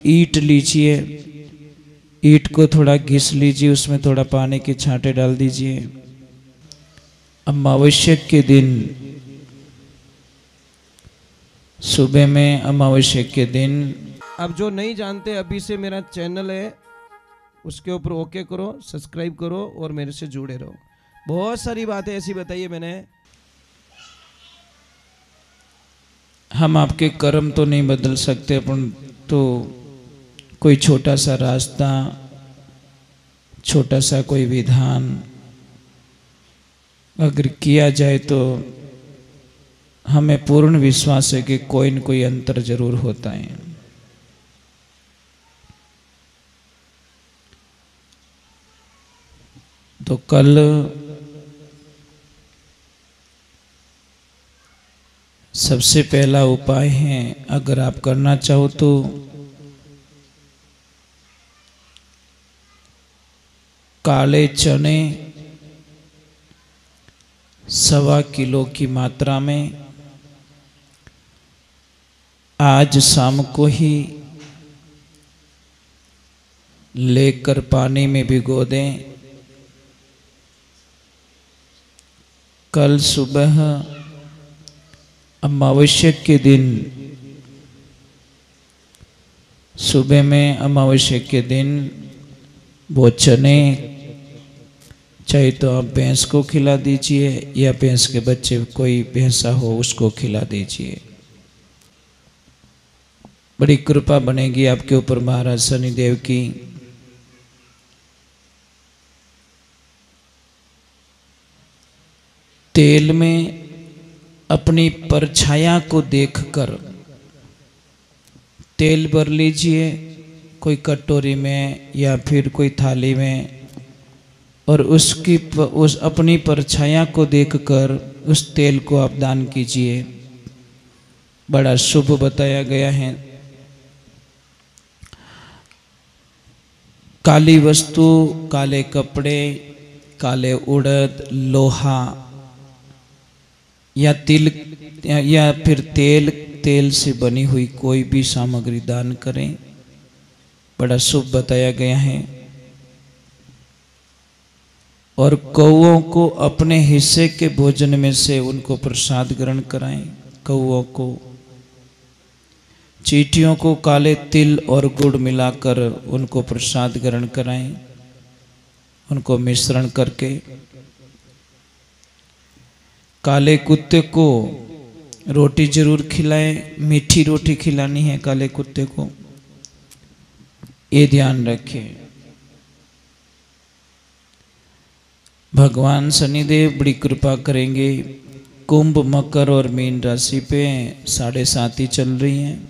ईंट लीजिए, ईंट को थोड़ा घिस लीजिए, उसमें थोड़ा पानी के छांटे डाल दीजिए। अमावस्या के दिन, सुबह में अमावस्या के दिन। अब जो नहीं जानते, अभी से मेरा चैनल है उसके ऊपर ओके करो, सब्सक्राइब करो और मेरे से जुड़े रहो। बहुत सारी बातें ऐसी बताई है मैंने। हम आपके कर्म तो नहीं बदल सकते, अपन तो कोई छोटा सा रास्ता, छोटा सा कोई विधान अगर किया जाए तो हमें पूर्ण विश्वास है कि कोई न कोई अंतर जरूर होता है। तो कल सबसे पहला उपाय है, अगर आप करना चाहो तो काले चने 1.25 किलो की मात्रा में आज शाम को ही लेकर पानी में भिगो दें। कल सुबह अमावस्या के दिन, सुबह में अमावस्या के दिन वो चने चाहे तो आप भैंस को खिला दीजिए या भैंस के बच्चे, कोई भैंसा हो उसको खिला दीजिए। बड़ी कृपा बनेगी आपके ऊपर महाराज शनिदेव की। तेल में अपनी परछाया को देखकर तेल भर लीजिए, कोई कटोरी में या फिर कोई थाली में, और उस अपनी परछाया को देखकर उस तेल को आप दान कीजिए। बड़ा शुभ बताया गया है। काली वस्तु, काले कपड़े, काले उड़द, लोहा या तिल या फिर तेल से बनी हुई कोई भी सामग्री दान करें, बड़ा शुभ बताया गया है। और कौओं को अपने हिस्से के भोजन में से उनको प्रसाद ग्रहण कराएं। कौओं को, चींटियों को काले तिल और गुड़ मिलाकर उनको प्रसाद ग्रहण कराएं, उनको मिश्रण करके। काले कुत्ते को रोटी जरूर खिलाएं, मीठी रोटी खिलानी है काले कुत्ते को, ये ध्यान रखें। भगवान शनिदेव बड़ी कृपा करेंगे। कुंभ, मकर और मीन राशि पे 7.5 चल रही हैं,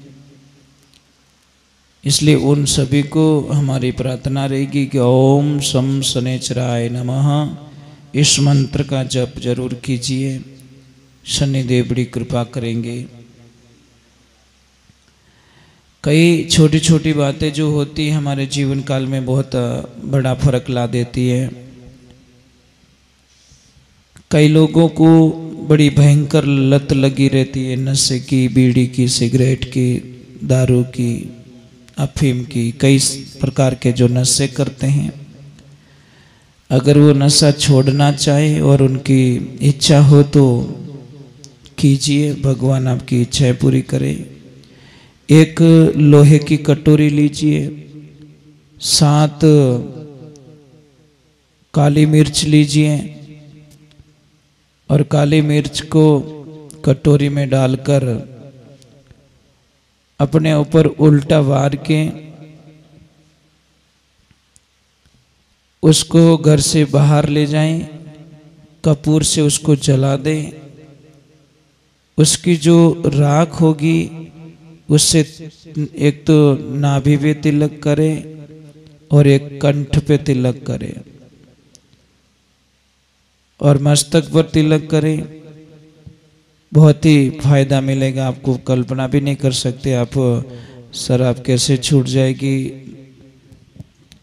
इसलिए उन सभी को हमारी प्रार्थना रहेगी कि ओम शम शनैश्चराय नमः, इस मंत्र का जप जरूर कीजिए। शनिदेव बड़ी कृपा करेंगे। कई छोटी छोटी बातें जो होती है हमारे जीवन काल में बहुत बड़ा फर्क ला देती है। कई लोगों को बड़ी भयंकर लत लगी रहती है, नशे की, बीड़ी की, सिगरेट की, दारू की, अफीम की, कई प्रकार के जो नशे करते हैं। अगर वो नशा छोड़ना चाहे और उनकी इच्छा हो तो कीजिए, भगवान आपकी इच्छाएं पूरी करे। एक लोहे की कटोरी लीजिए, 7 काली मिर्च लीजिए और काली मिर्च को कटोरी में डालकर अपने ऊपर उल्टा वार के उसको घर से बाहर ले जाएं, कपूर से उसको जला दें। उसकी जो राख होगी उससे एक तो नाभि पे तिलक करें और एक कंठ पे तिलक करें और मस्तक पर तिलक करें। बहुत ही फायदा मिलेगा आपको, कल्पना भी नहीं कर सकते आप। शराब कैसे छूट जाएगी।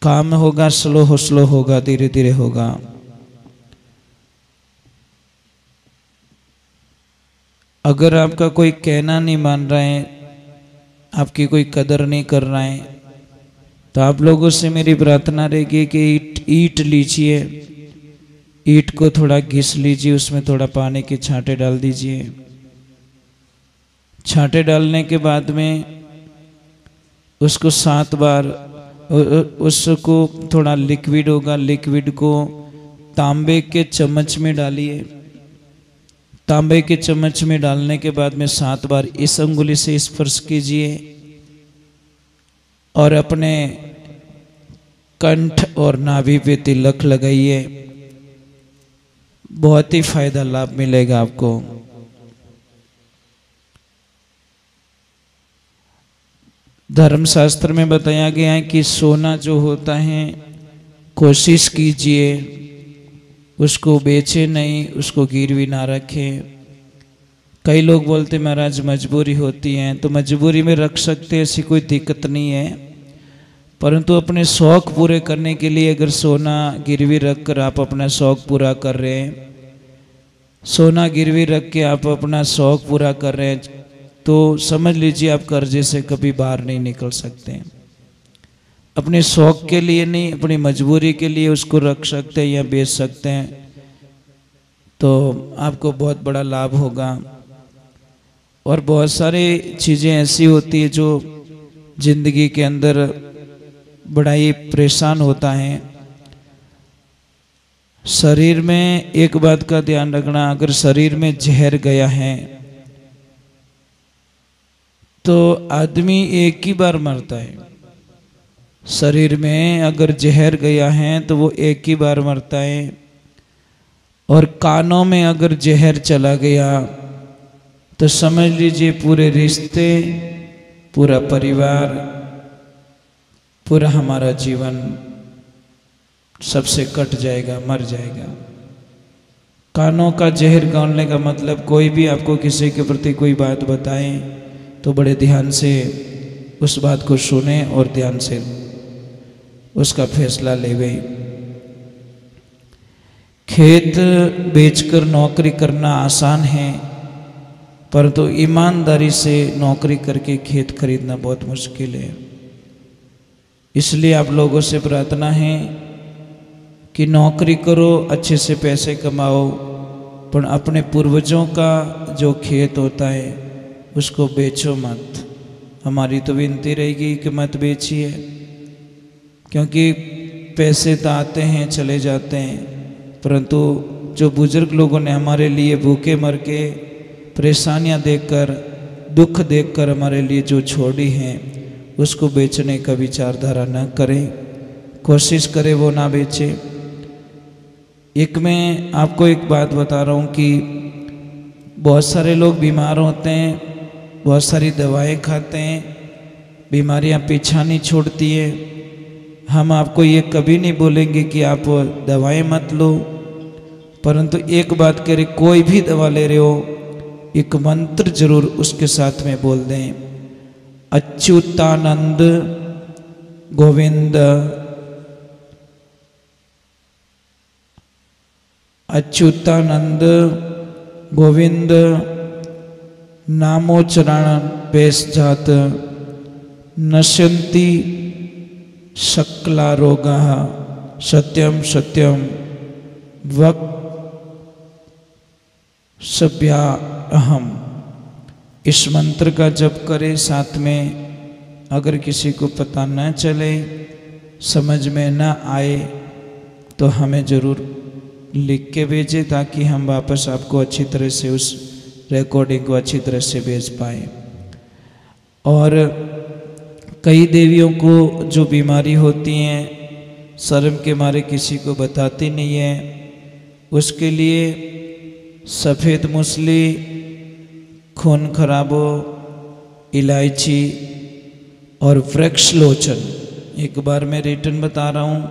काम होगा, स्लो होगा, धीरे धीरे होगा। अगर आपका कोई कहना नहीं मान रहा है, आपकी कोई कदर नहीं कर रहा है, तो आप लोगों से मेरी प्रार्थना रहेगी कि ईंट लीजिए, ईंट को थोड़ा घिस लीजिए, उसमें थोड़ा पानी के छांटे डाल दीजिए। छांटे डालने के बाद में उसको 7 बार, उसको थोड़ा लिक्विड होगा, लिक्विड को तांबे के चम्मच में डालिए। तांबे के चम्मच में डालने के बाद में 7 बार इस अंगुली से स्पर्श कीजिए और अपने कंठ और नाभि पे तिलक लगाइए। बहुत ही फायदा लाभ मिलेगा आपको। धर्मशास्त्र में बताया गया है कि सोना जो होता है कोशिश कीजिए उसको बेचे नहीं, उसको गिरवी ना रखें। कई लोग बोलते महाराज मजबूरी होती है, तो मजबूरी में रख सकते हैं, ऐसी कोई दिक्कत नहीं है। परंतु अपने शौक पूरे करने के लिए अगर सोना गिरवी रख कर आप अपना शौक पूरा कर रहे हैं, सोना गिरवी रख के आप अपना शौक पूरा कर रहे हैं, तो समझ लीजिए आप कर्जे से कभी बाहर नहीं निकल सकते। अपने शौक के लिए नहीं, अपनी मजबूरी के लिए उसको रख सकते हैं या बेच सकते हैं, तो आपको बहुत बड़ा लाभ होगा। और बहुत सारी चीज़ें ऐसी होती है जो जिंदगी के अंदर बड़ा ही परेशान होता है। शरीर में एक बात का ध्यान रखना, अगर शरीर में जहर गया है तो आदमी एक ही बार मरता है। शरीर में अगर जहर गया है तो वो एक ही बार मरता है। और कानों में अगर जहर चला गया तो समझ लीजिए पूरे रिश्ते, पूरा परिवार, पूरा हमारा जीवन सबसे कट जाएगा, मर जाएगा। कानों का जहर गालने का मतलब कोई भी आपको किसी के प्रति कोई बात बताए तो बड़े ध्यान से उस बात को सुने और ध्यान से उसका फैसला लेवे। खेत बेचकर नौकरी करना आसान है, परंतु ईमानदारी से नौकरी करके खेत खरीदना बहुत मुश्किल है। इसलिए आप लोगों से प्रार्थना है कि नौकरी करो, अच्छे से पैसे कमाओ, पर अपने पूर्वजों का जो खेत होता है उसको बेचो मत। हमारी तो विनती रहेगी कि मत बेचिए, क्योंकि पैसे तो आते हैं चले जाते हैं, परंतु जो बुजुर्ग लोगों ने हमारे लिए भूखे मर के, परेशानियां देखकर, दुख देखकर हमारे लिए जो छोड़ी हैं, उसको बेचने का विचारधारा न करें। कोशिश करें वो ना बेचे। एक मैं आपको एक बात बता रहा हूँ कि बहुत सारे लोग बीमार होते हैं, बहुत सारी दवाएं खाते हैं, बीमारियां पीछा नहीं छोड़ती है। हम आपको ये कभी नहीं बोलेंगे कि आप दवाएं मत लो, परंतु एक बात करें, कोई भी दवा ले रहे हो एक मंत्र जरूर उसके साथ में बोल दें, अच्युतानंद गोविंद, अच्युतानंद गोविंद नामोच्चारण बेस जात नश्यन्ति सकला रोगाः सत्यम सत्यम वक सभ्या अहम। इस मंत्र का जप करें, साथ में अगर किसी को पता न चले, समझ में न आए, तो हमें ज़रूर लिख के भेजें ताकि हम वापस आपको अच्छी तरह से उस रिकॉर्डिंग को अच्छी तरह से भेज पाए। और कई देवियों को जो बीमारी होती हैं, शर्म के मारे किसी को बताती नहीं है, उसके लिए सफ़ेद मूसली, खून खराबो, इलायची और वृक्ष लोचन, एक बार मैं रिटर्न बता रहा हूँ,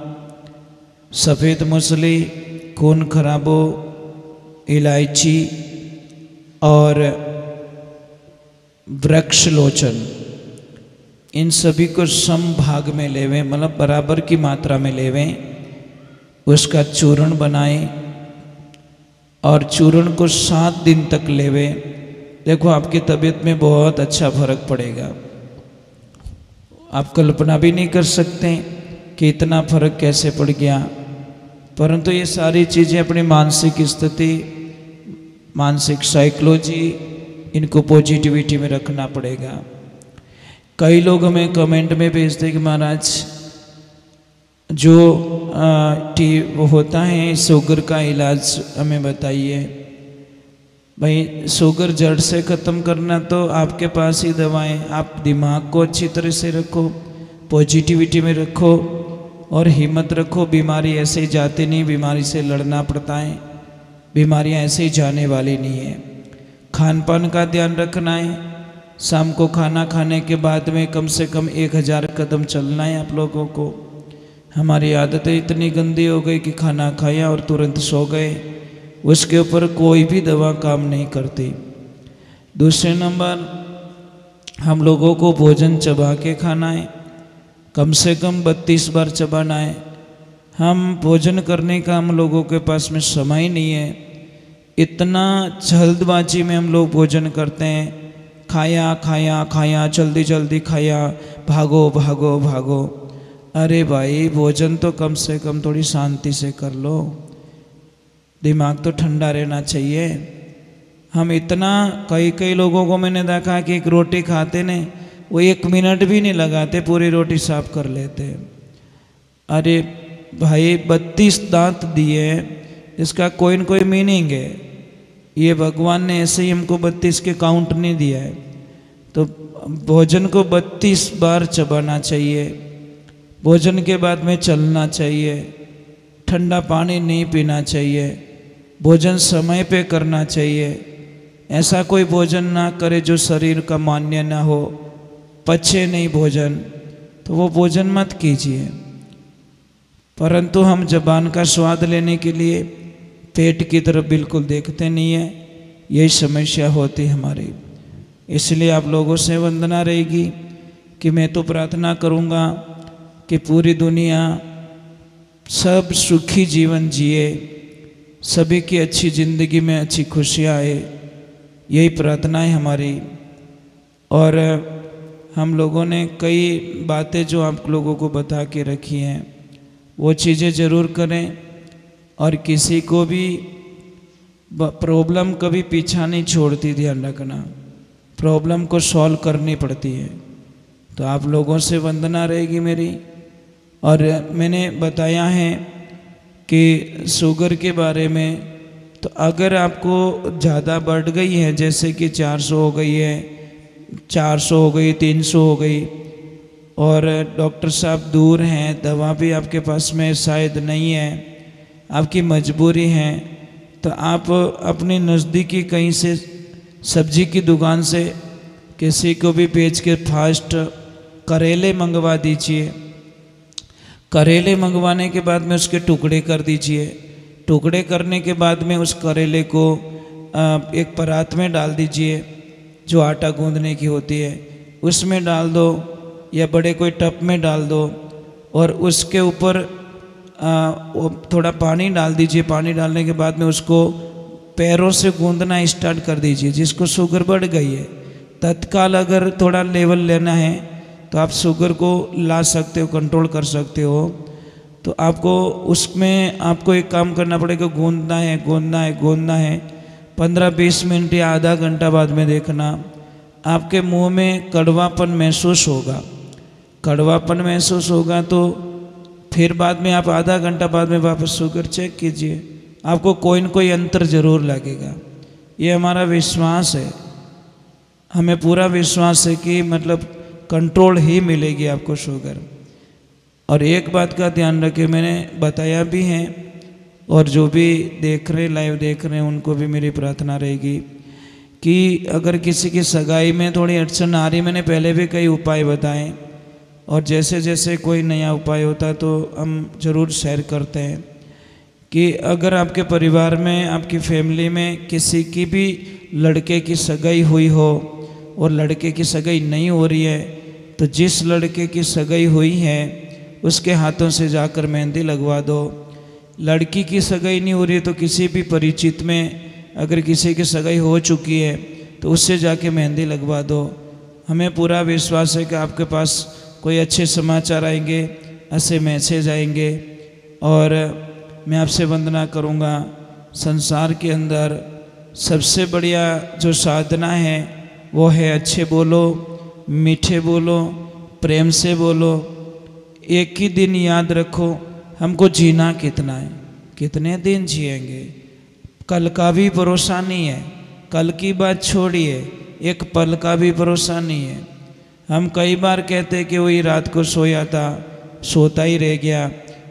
सफ़ेद मूसली, खून खराबो, इलायची और वृक्ष लोचन, इन सभी को सम भाग में लेवें, मतलब बराबर की मात्रा में लेवें, उसका चूर्ण बनाएं और चूर्ण को 7 दिन तक लेवें। देखो आपकी तबीयत में बहुत अच्छा फर्क पड़ेगा। आप कल्पना भी नहीं कर सकते कि इतना फर्क कैसे पड़ गया। परंतु ये सारी चीज़ें अपनी मानसिक स्थिति, मानसिक साइकोलॉजी, इनको पॉजिटिविटी में रखना पड़ेगा। कई लोग हमें कमेंट में भेजते हैं कि महाराज जो वो होता है शुगर का इलाज हमें बताइए। भाई शुगर जड़ से ख़त्म करना तो आपके पास ही दवाएं। आप दिमाग को अच्छी तरह से रखो, पॉजिटिविटी में रखो और हिम्मत रखो। बीमारी ऐसे ही जाती नहीं, बीमारी से लड़ना पड़ता है। बीमारियां ऐसे ही जाने वाली नहीं है। खान पान का ध्यान रखना है। शाम को खाना खाने के बाद में कम से कम 1000 कदम चलना है आप लोगों को। हमारी आदतें इतनी गंदी हो गई कि खाना खाया और तुरंत सो गए, उसके ऊपर कोई भी दवा काम नहीं करती। दूसरे नंबर, हम लोगों को भोजन चबा के खाना है, कम से कम 32 बार चबाना है। हम भोजन करने का हम लोगों के पास में समय नहीं है। इतना जल्दबाजी में हम लोग भोजन करते हैं, खाया खाया खाया, जल्दी जल्दी खाया, भागो भागो भागो। अरे भाई भोजन तो कम से कम थोड़ी शांति से कर लो, दिमाग तो ठंडा रहना चाहिए। हम इतना, कई लोगों को मैंने देखा कि एक रोटी खाते ने वो 1 मिनट भी नहीं लगाते, पूरी रोटी साफ कर लेते। अरे भाई 32 दांत दिए, इसका कोई न कोई मीनिंग है। ये भगवान ने ऐसे ही हमको 32 के काउंट नहीं दिया है। तो भोजन को 32 बार चबाना चाहिए, भोजन के बाद में चलना चाहिए, ठंडा पानी नहीं पीना चाहिए, भोजन समय पे करना चाहिए। ऐसा कोई भोजन ना करे जो शरीर का मान्य ना हो, पचे नहीं भोजन, तो वो भोजन मत कीजिए। परंतु हम ज़बान का स्वाद लेने के लिए पेट की तरफ बिल्कुल देखते नहीं है, यही समस्या होती हमारी। इसलिए आप लोगों से वंदना रहेगी कि मैं तो प्रार्थना करूँगा कि पूरी दुनिया सब सुखी जीवन जिए, सभी की अच्छी ज़िंदगी में अच्छी खुशियाँ आए, यही प्रार्थना है हमारी। और हम लोगों ने कई बातें जो आप लोगों को बता के रखी हैं, वो चीज़ें ज़रूर करें। और किसी को भी प्रॉब्लम कभी पीछा नहीं छोड़ती, ध्यान रखना, प्रॉब्लम को सॉल्व करनी पड़ती है। तो आप लोगों से वंदना रहेगी मेरी। और मैंने बताया है कि शुगर के बारे में, तो अगर आपको ज़्यादा बढ़ गई है, जैसे कि 400 हो गई है, 400 हो गई, 300 हो गई, और डॉक्टर साहब दूर हैं, दवा भी आपके पास में शायद नहीं है, आपकी मजबूरी है, तो आप अपनी नज़दीकी कहीं से सब्जी की दुकान से किसी को भी बेच के फास्ट करेले मंगवा दीजिए। करेले मंगवाने के बाद में उसके टुकड़े कर दीजिए। टुकड़े करने के बाद में उस करेले को एक परात में डाल दीजिए, जो आटा गूंदने की होती है, उसमें डाल दो या बड़े कोई टब में डाल दो, और उसके ऊपर थोड़ा पानी डाल दीजिए। पानी डालने के बाद में उसको पैरों से गूंदना स्टार्ट कर दीजिए। जिसको शुगर बढ़ गई है, तत्काल अगर थोड़ा लेवल लेना है तो आप शुगर को ला सकते हो, कंट्रोल कर सकते हो। तो आपको उसमें आपको एक काम करना पड़ेगा, गूंदना है गूंदना है गूंदना है। 15-20 मिनट या आधा घंटा बाद में देखना आपके मुंह में कड़वापन महसूस होगा। कड़वापन महसूस होगा तो फिर बाद में आप आधा घंटा बाद में वापस शुगर चेक कीजिए, आपको कोई न कोई अंतर ज़रूर लगेगा। ये हमारा विश्वास है, हमें पूरा विश्वास है कि मतलब कंट्रोल ही मिलेगी आपको शुगर। और एक बात का ध्यान रखें, मैंने बताया भी है, और जो भी देख रहे लाइव देख रहे हैं उनको भी मेरी प्रार्थना रहेगी कि अगर किसी की सगाई में थोड़ी अड़चन आ रही, मैंने पहले भी कई उपाय बताए, और जैसे जैसे कोई नया उपाय होता है तो हम ज़रूर शेयर करते हैं कि अगर आपके परिवार में, आपकी फैमिली में किसी की भी लड़के की सगाई हुई हो और लड़के की सगाई नहीं हो रही है, तो जिस लड़के की सगाई हुई है उसके हाथों से जाकर मेहंदी लगवा दो। लड़की की सगाई नहीं हो रही है तो किसी भी परिचित में अगर किसी की सगाई हो चुकी है तो उससे जाके मेहंदी लगवा दो। हमें पूरा विश्वास है कि आपके पास कोई अच्छे समाचार आएंगे, ऐसे मैसेज आएंगे। और मैं आपसे वंदना करूँगा, संसार के अंदर सबसे बढ़िया जो साधना है वो है अच्छे बोलो, मीठे बोलो, प्रेम से बोलो। एक ही दिन याद रखो, हमको जीना कितना है, कितने दिन जिएंगे, कल का भी भरोसा नहीं है। कल की बात छोड़िए, एक पल का भी भरोसा नहीं है। हम कई बार कहते कि वही रात को सोया था, सोता ही रह गया।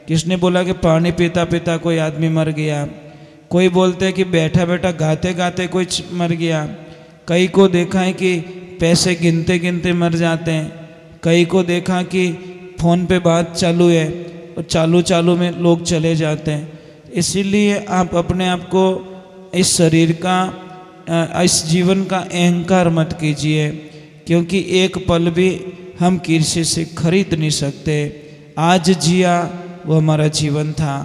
किसने बोला कि पानी पीता पीता कोई आदमी मर गया। कोई बोलते हैं कि बैठा बैठा गाते गाते कोई मर गया। कई को देखा है कि पैसे गिनते गिनते मर जाते हैं। कई को देखा कि फ़ोन पे बात चालू है और चालू चालू में लोग चले जाते हैं। इसीलिए आप अपने आप को इस शरीर का, इस जीवन का अहंकार मत कीजिए, क्योंकि एक पल भी हम किसी से खरीद नहीं सकते। आज जिया वो हमारा जीवन था,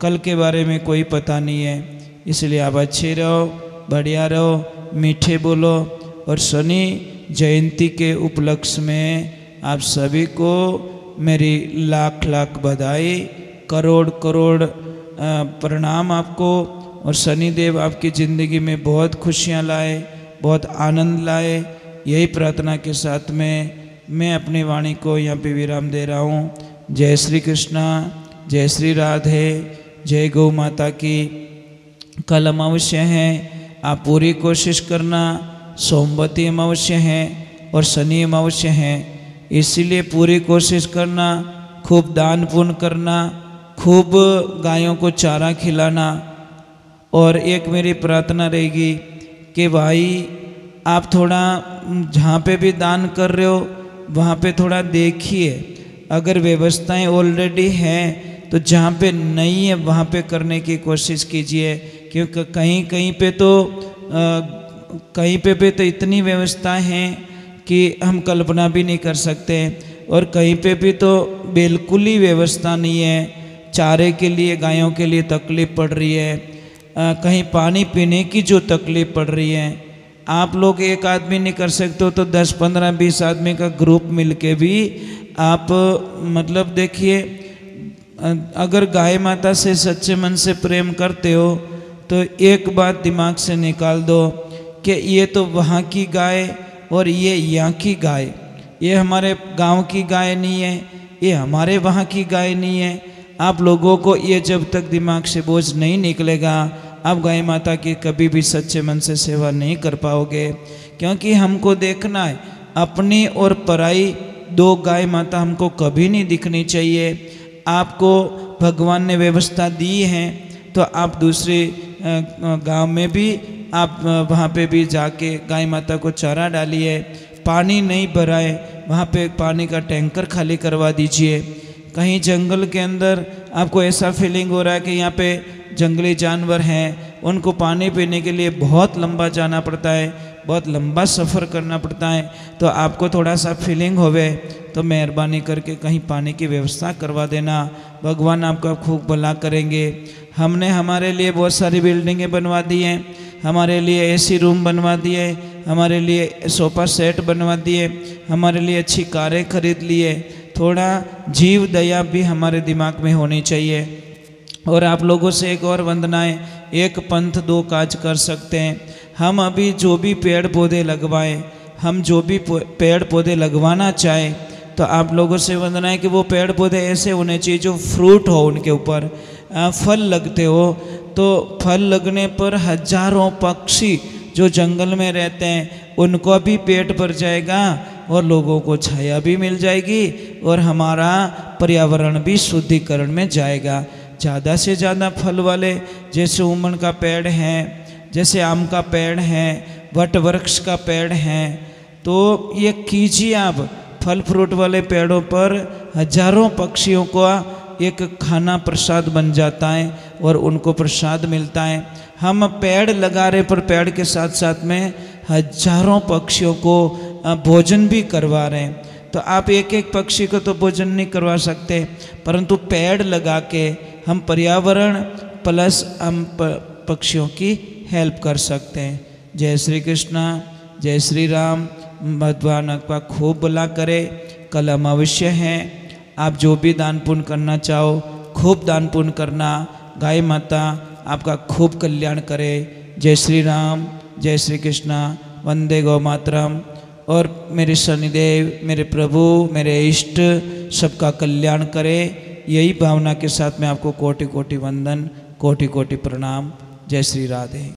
कल के बारे में कोई पता नहीं है। इसलिए आप अच्छे रहो, बढ़िया रहो, मीठे बोलो। और शनि जयंती के उपलक्ष्य में आप सभी को मेरी लाख लाख बधाई, करोड़ करोड़ प्रणाम आपको। और शनिदेव आपकी ज़िंदगी में बहुत खुशियाँ लाए, बहुत आनंद लाए। यही प्रार्थना के साथ में मैं अपनी वाणी को यहाँ पे विराम दे रहा हूँ। जय श्री कृष्णा, जय श्री राधे, जय गौ माता की। कल अमावस्या है, आप पूरी कोशिश करना। सोमवती अमावस्या है और शनि अमावस्या है, इसीलिए पूरी कोशिश करना। खूब दान पुण्य करना, खूब गायों को चारा खिलाना। और एक मेरी प्रार्थना रहेगी कि भाई आप थोड़ा जहाँ पे भी दान कर रहे हो वहाँ पे थोड़ा देखिए। अगर व्यवस्थाएं ऑलरेडी हैं तो जहाँ पे नहीं है वहाँ पे करने की कोशिश कीजिए, क्योंकि कहीं कहीं पे तो इतनी व्यवस्था हैं कि हम कल्पना भी नहीं कर सकते। और कहीं पे भी तो बिल्कुल ही व्यवस्था नहीं है। चारे के लिए गायों के लिए तकलीफ़ पड़ रही है, कहीं पानी पीने की जो तकलीफ़ पड़ रही है। आप लोग एक आदमी नहीं कर सकते हो तो 10, 15, 20 आदमी का ग्रुप मिलके भी आप मतलब देखिए, अगर गाय माता से सच्चे मन से प्रेम करते हो तो एक बात दिमाग से निकाल दो कि ये तो वहाँ की गाय और ये यहाँ की गाय, ये हमारे गांव की गाय नहीं है, ये हमारे वहाँ की गाय नहीं है। आप लोगों को ये जब तक दिमाग से बोझ नहीं निकलेगा, आप गाय माता की कभी भी सच्चे मन से सेवा नहीं कर पाओगे। क्योंकि हमको देखना है, अपनी और पराई दो गाय माता हमको कभी नहीं दिखनी चाहिए। आपको भगवान ने व्यवस्था दी है तो आप दूसरे गांव में भी आप वहाँ पे भी जाके गाय माता को चारा डालिए। पानी नहीं भराए वहाँ पे पानी का टैंकर खाली करवा दीजिए। कहीं जंगल के अंदर आपको ऐसा फीलिंग हो रहा है कि यहाँ पे जंगली जानवर हैं, उनको पानी पीने के लिए बहुत लंबा जाना पड़ता है, बहुत लंबा सफ़र करना पड़ता है, तो आपको थोड़ा सा फीलिंग होवे तो मेहरबानी करके कहीं पानी की व्यवस्था करवा देना। भगवान आपका खूब भला करेंगे। हमने हमारे लिए बहुत सारी बिल्डिंगें बनवा दी हैं, हमारे लिए एसी रूम बनवा दिए, हमारे लिए सोफ़ा सेट बनवा दिए, हमारे लिए अच्छी कारें खरीद लिए। थोड़ा जीव दया भी हमारे दिमाग में होनी चाहिए। और आप लोगों से एक और वंदना है, एक पंथ दो काज कर सकते हैं। हम अभी जो भी पेड़ पौधे लगवाएं, हम जो भी पेड़ पौधे लगवाना चाहें, तो आप लोगों से वंदना है कि वो पेड़ पौधे ऐसे होने चाहिए जो फ्रूट हो, उनके ऊपर फल लगते हो। तो फल लगने पर हजारों पक्षी जो जंगल में रहते हैं उनको भी पेट भर जाएगा और लोगों को छाया भी मिल जाएगी और हमारा पर्यावरण भी शुद्धिकरण में जाएगा। ज़्यादा से ज़्यादा फल वाले जैसे उमन का पेड़ है, जैसे आम का पेड़ है, वट वृक्ष का पेड़ है, तो ये कीजिए आप। फल फ्रूट वाले पेड़ों पर हजारों पक्षियों को एक खाना प्रसाद बन जाता है और उनको प्रसाद मिलता है। हम पेड़ लगा रहे पर पेड़ के साथ साथ में हजारों पक्षियों को भोजन भी करवा रहे हैं। तो आप एक एक पक्षी को तो भोजन नहीं करवा सकते, परंतु पेड़ लगा के हम पर्यावरण प्लस हम पक्षियों की हेल्प कर सकते हैं। जय श्री कृष्णा, जय श्री राम। भगवान आपका खूब भला करे, कल अमावस्या है। आप जो भी दान पुण्य करना चाहो खूब दान पुण्य करना। गाय माता आपका खूब कल्याण करे। जय श्री राम, जय श्री कृष्णा, वंदे गौ मातरम। और मेरे शनिदेव, मेरे प्रभु, मेरे इष्ट सबका कल्याण करे। यही भावना के साथ मैं आपको कोटि कोटि वंदन, कोटि कोटि प्रणाम। जय श्री राधे।